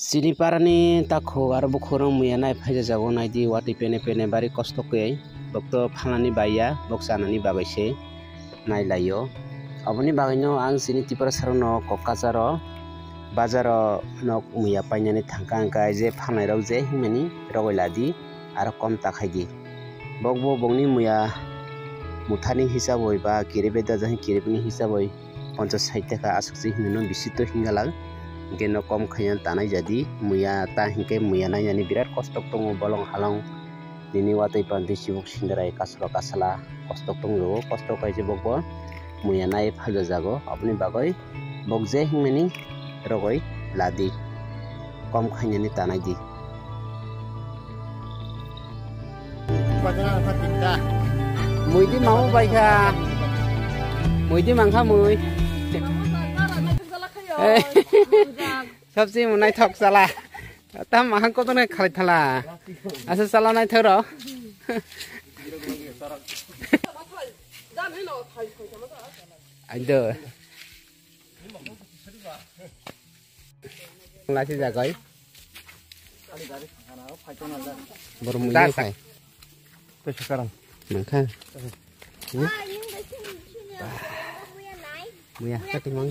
Siniparani takho aro bukhorong muya nai phaija jago nai di wati pene pene bari kosto kei bokto phalani baiya boksanani babaise nai laio oboni bagino ang sini tipara sarono kokazaro bazaro nok muya painani thangka angka je phalnai rok je himani rogoi ladi aro kom takhai di bokbo bongni muya muthani hisaboi ba kiribe dajahi kiribni hisaboi 50-60 taka asukji hinno bisito hingalang geno kom khayang tanai jadi muya ta hingke muya nainani birat kostok tongo bolong halong nini watui pandi sibuk sindrai kasro kasala kostok tongo kostok kai je bokbo muya nai phalja jago apni bagoi bokje hingmani rogoi ladi kom khainani tanai di mui di mau baikha mui di mangkha mui सबसे मुनाई थक चला तम महंग को तो नहीं खाली थला ऐसे चला नहीं थे रो आइदो लाची जागै बरमुया खाय तो sekarang mangka muya keting mang